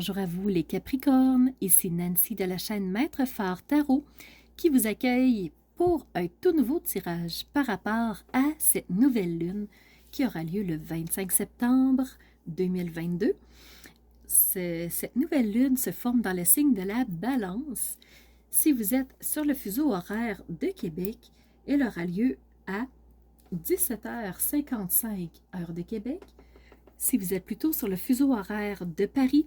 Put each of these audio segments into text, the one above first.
bonjour à vous les Capricornes, ici Nancy de la chaîne Maître Phare Tarot qui vous accueille pour un tout nouveau tirage par rapport à cette nouvelle lune qui aura lieu le 25 septembre 2022. Cette nouvelle lune se forme dans le signe de la Balance. Si vous êtes sur le fuseau horaire de Québec, elle aura lieu à 17h55 heure de Québec. Si vous êtes plutôt sur le fuseau horaire de Paris,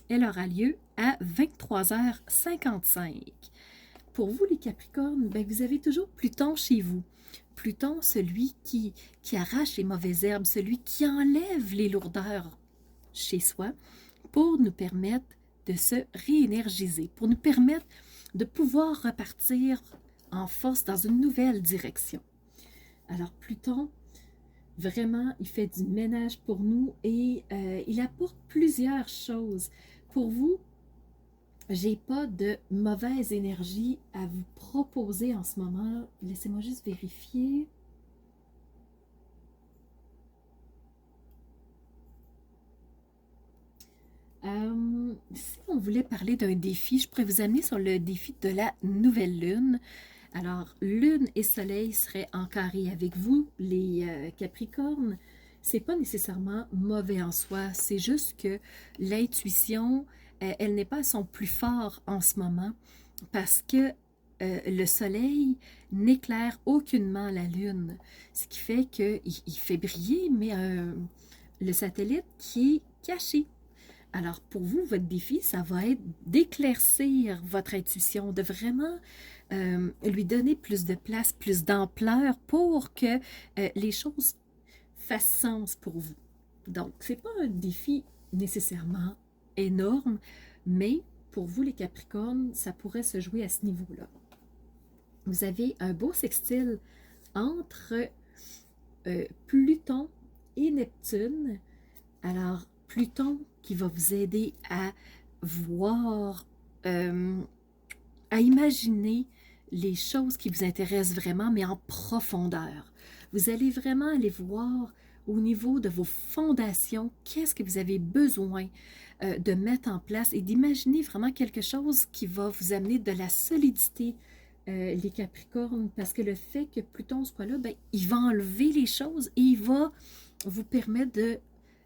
elle aura lieu à 23h55. Pour vous, les Capricornes, vous avez toujours Pluton chez vous. Pluton, celui qui arrache les mauvaises herbes, celui qui enlève les lourdeurs chez soi pour nous permettre de se réénergiser, pour nous permettre de pouvoir repartir en force dans une nouvelle direction. Alors, Pluton, vraiment, il fait du ménage pour nous et il apporte plusieurs choses. Pour vous, j'ai pas de mauvaise énergie à vous proposer en ce moment. Laissez-moi juste vérifier. Si on voulait parler d'un défi, je pourrais vous amener sur le défi de la nouvelle lune. Alors, lune et soleil seraient en carré avec vous, les Capricornes. C'est pas nécessairement mauvais en soi, c'est juste que l'intuition, elle n'est pas à son plus fort en ce moment parce que le soleil n'éclaire aucunement la lune, ce qui fait qu'il fait briller, mais le satellite qui est caché. Alors, pour vous, votre défi, ça va être d'éclaircir votre intuition, de vraiment lui donner plus de place, plus d'ampleur pour que les choses fassent sens pour vous. Donc, ce n'est pas un défi nécessairement énorme, mais pour vous, les Capricornes, ça pourrait se jouer à ce niveau-là. Vous avez un beau sextile entre Pluton et Neptune. Alors, Pluton qui va vous aider à voir, à imaginer les choses qui vous intéressent vraiment, mais en profondeur. Vous allez vraiment aller voir au niveau de vos fondations, qu'est-ce que vous avez besoin de mettre en place et d'imaginer vraiment quelque chose qui va vous amener de la solidité, les Capricornes, parce que le fait que Pluton soit là, il va enlever les choses et il va vous permettre de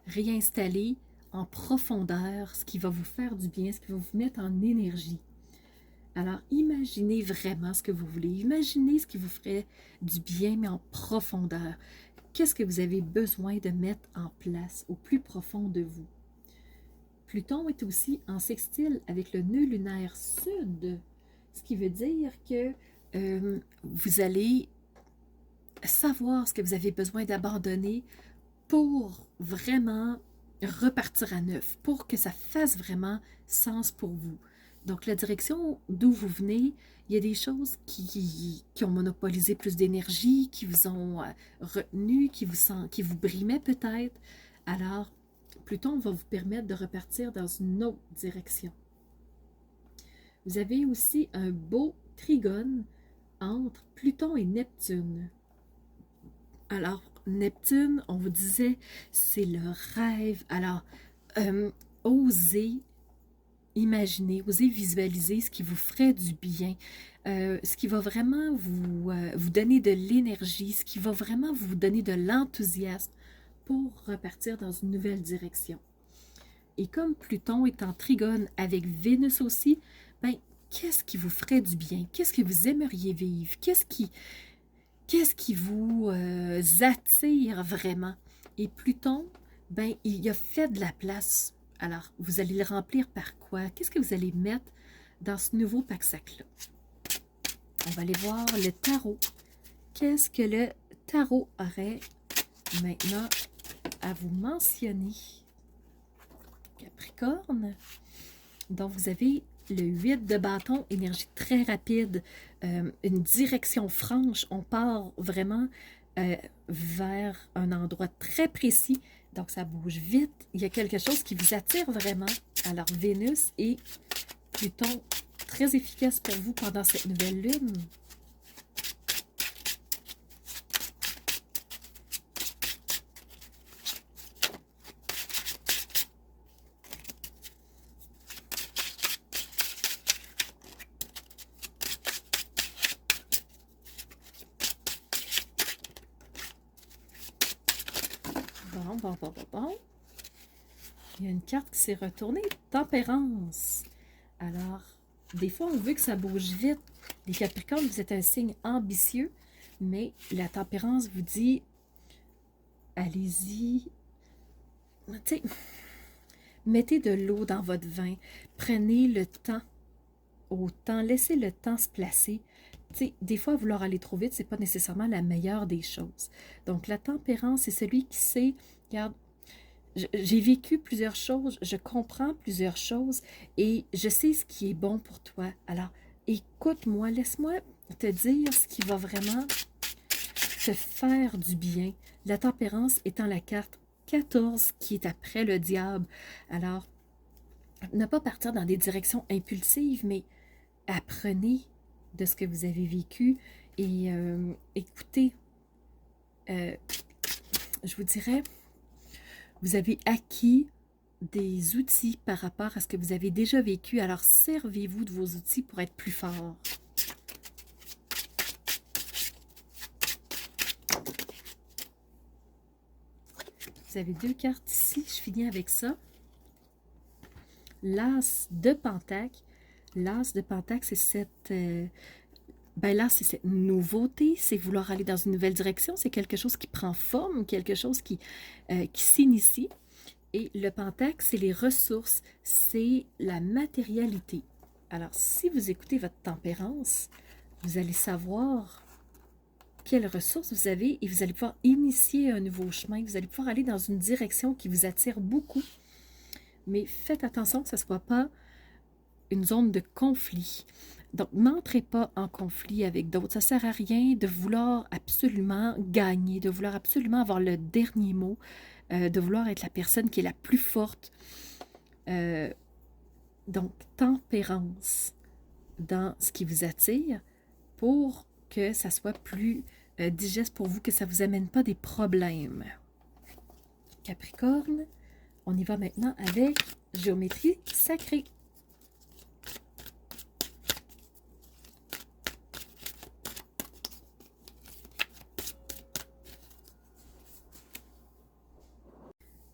réinstaller en profondeur ce qui va vous faire du bien, ce qui va vous mettre en énergie. Alors, imaginez vraiment ce que vous voulez. Imaginez ce qui vous ferait du bien, mais en profondeur. Qu'est-ce que vous avez besoin de mettre en place au plus profond de vous? Pluton est aussi en sextile avec le nœud lunaire sud, ce qui veut dire que vous allez savoir ce que vous avez besoin d'abandonner pour vraiment repartir à neuf, pour que ça fasse vraiment sens pour vous. Donc, la direction d'où vous venez, il y a des choses qui ont monopolisé plus d'énergie, qui vous ont retenu, qui vous brimaient peut-être. Alors, Pluton va vous permettre de repartir dans une autre direction. Vous avez aussi un beau trigone entre Pluton et Neptune. Alors, Neptune, on vous disait, c'est le rêve. Alors, osez imaginer, osez visualiser ce qui vous ferait du bien, ce qui va vraiment vous donner de l'énergie, ce qui va vraiment vous donner de l'enthousiasme pour repartir dans une nouvelle direction. Et comme Pluton est en trigone avec Vénus aussi, qu'est-ce qui vous ferait du bien? Qu'est-ce que vous aimeriez vivre? Qu'est-ce qui vous attire vraiment? Et Pluton, il a fait de la place. Alors, vous allez le remplir par quoi? Qu'est-ce que vous allez mettre dans ce nouveau pack-sac-là? On va aller voir le tarot. Qu'est-ce que le tarot aurait maintenant à vous mentionner? Capricorne. Donc, vous avez le 8 de bâton, énergie très rapide, une direction franche. On part vraiment vers un endroit très précis. Donc, ça bouge vite. Il y a quelque chose qui vous attire vraiment. Alors, Vénus et Pluton, très efficace pour vous pendant cette nouvelle lune. Bon. Il y a une carte qui s'est retournée. Tempérance. Alors, des fois, on veut que ça bouge vite. Les Capricornes, vous êtes un signe ambitieux, mais la tempérance vous dit, allez-y. Tu sais, mettez de l'eau dans votre vin. Prenez le temps au temps. Laissez le temps se placer. Tu sais, des fois, vouloir aller trop vite, c'est pas nécessairement la meilleure des choses. Donc, la tempérance, c'est celui qui sait, regarde, j'ai vécu plusieurs choses, je comprends plusieurs choses et je sais ce qui est bon pour toi. Alors, écoute-moi, laisse-moi te dire ce qui va vraiment te faire du bien. La tempérance étant la carte 14 qui est après le diable. Alors, ne pas partir dans des directions impulsives, mais apprenez de ce que vous avez vécu et écoutez, je vous dirais, vous avez acquis des outils par rapport à ce que vous avez déjà vécu. Alors, servez-vous de vos outils pour être plus fort. Vous avez 2 cartes ici. Je finis avec ça. L'As de Pentacle. L'As de Pentacle, c'est cette... là, c'est cette nouveauté, c'est vouloir aller dans une nouvelle direction. C'est quelque chose qui prend forme, quelque chose qui s'initie. Et le pentacle, c'est les ressources, c'est la matérialité. Alors, si vous écoutez votre tempérance, vous allez savoir quelles ressources vous avez et vous allez pouvoir initier un nouveau chemin. Vous allez pouvoir aller dans une direction qui vous attire beaucoup. Mais faites attention que ce ne soit pas une zone de conflit. Donc, n'entrez pas en conflit avec d'autres. Ça ne sert à rien de vouloir absolument gagner, de vouloir absolument avoir le dernier mot. De vouloir être la personne qui est la plus forte. Donc, tempérance dans ce qui vous attire pour que ça soit plus digeste pour vous, que ça ne vous amène pas des problèmes. Capricorne, on y va maintenant avec géométrie sacrée.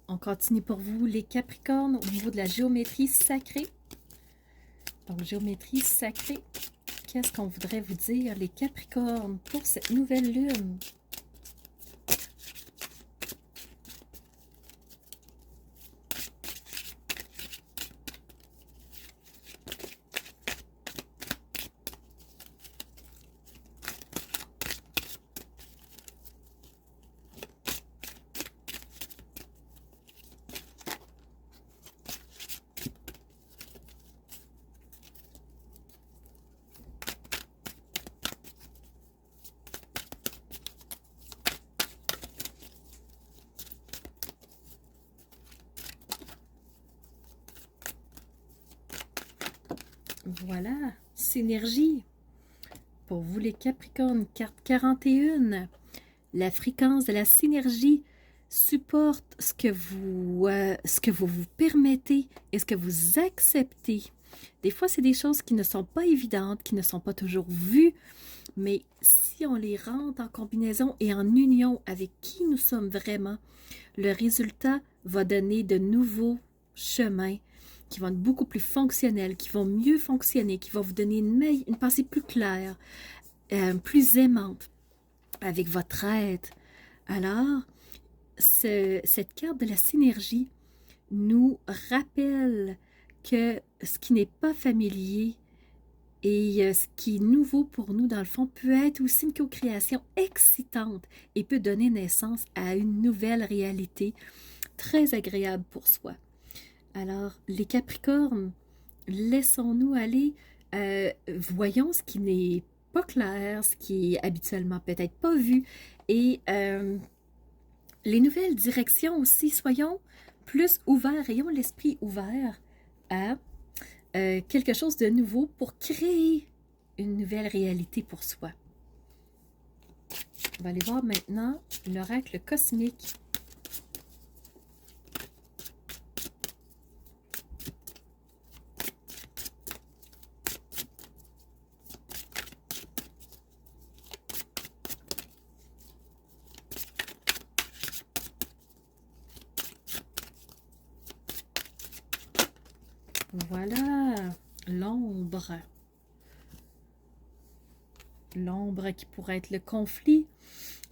On continue pour vous, les Capricornes, au niveau de la géométrie sacrée. Donc, géométrie sacrée, qu'est-ce qu'on voudrait vous dire, les Capricornes, pour cette nouvelle lune? Voilà, synergie. Pour vous les Capricornes, carte 41. La fréquence de la synergie supporte ce que vous vous permettez et ce que vous acceptez. Des fois, c'est des choses qui ne sont pas évidentes, qui ne sont pas toujours vues, mais si on les rentre en combinaison et en union avec qui nous sommes vraiment, le résultat va donner de nouveaux chemins qui vont être beaucoup plus fonctionnels, qui vont mieux fonctionner, qui vont vous donner une pensée plus claire, plus aimante avec votre être. Alors, cette carte de la synergie nous rappelle que ce qui n'est pas familier et ce qui est nouveau pour nous, dans le fond, peut être aussi une co-création excitante et peut donner naissance à une nouvelle réalité très agréable pour soi. Alors, les Capricornes, laissons-nous aller, voyons ce qui n'est pas clair, ce qui est habituellement peut-être pas vu, et les nouvelles directions aussi, soyons plus ouverts, ayons l'esprit ouvert à quelque chose de nouveau pour créer une nouvelle réalité pour soi. On va aller voir maintenant l'oracle cosmique. voilà, l'ombre. L'ombre qui pourrait être le conflit.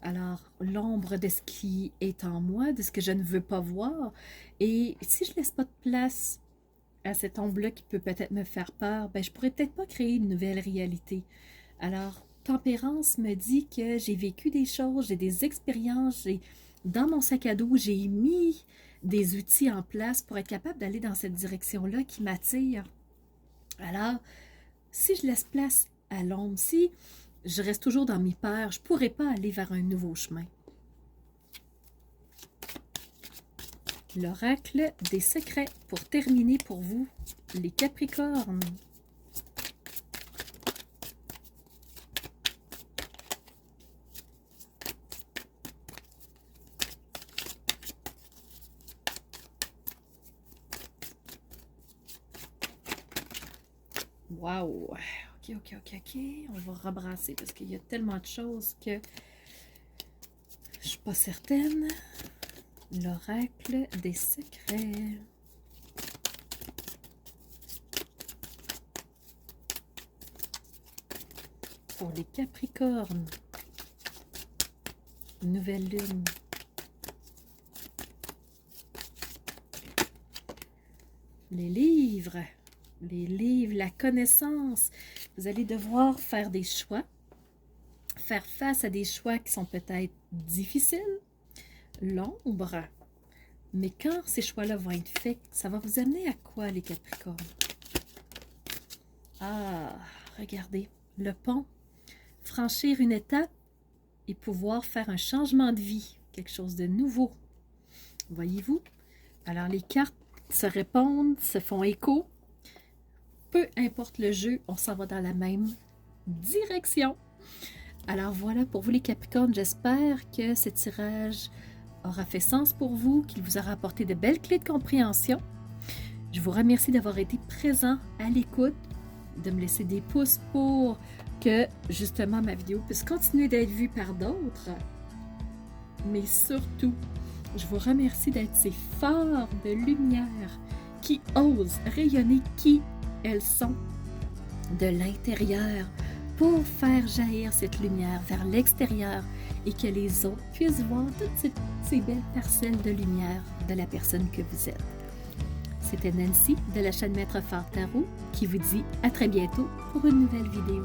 Alors, l'ombre de ce qui est en moi, de ce que je ne veux pas voir. Et si je ne laisse pas de place à cette ombre-là qui peut peut-être me faire peur, ben, je pourrais peut-être pas créer une nouvelle réalité. Alors, Tempérance me dit que j'ai vécu des choses, j'ai des expériences, dans mon sac à dos, j'ai mis des outils en place pour être capable d'aller dans cette direction-là qui m'attire. Alors, si je laisse place à l'ombre, si je reste toujours dans mes peurs, je ne pourrai pas aller vers un nouveau chemin. L'oracle des secrets pour terminer pour vous, les Capricornes. Wow! OK. On va rebrasser parce qu'il y a tellement de choses que je ne suis pas certaine. L'oracle des secrets. Pour les Capricornes. Nouvelle lune. Les livres, la connaissance. Vous allez devoir faire des choix, faire face à des choix qui sont peut-être difficiles. L'ombre. Mais quand ces choix-là vont être faits, ça va vous amener à quoi, les Capricornes? Ah, regardez, le pont. Franchir une étape et pouvoir faire un changement de vie, quelque chose de nouveau. Voyez-vous? Alors, les cartes se répondent, se font écho. Peu importe le jeu, on s'en va dans la même direction. Alors voilà pour vous les Capricornes, j'espère que ce tirage aura fait sens pour vous, qu'il vous aura apporté de belles clés de compréhension. Je vous remercie d'avoir été présent à l'écoute, de me laisser des pouces pour que justement ma vidéo puisse continuer d'être vue par d'autres. Mais surtout, je vous remercie d'être ces phares de lumière qui osent rayonner qui elles sont de l'intérieur pour faire jaillir cette lumière vers l'extérieur et que les autres puissent voir toutes ces belles parcelles de lumière de la personne que vous êtes. C'était Nancy de la chaîne Maître Phare Tarot qui vous dit à très bientôt pour une nouvelle vidéo.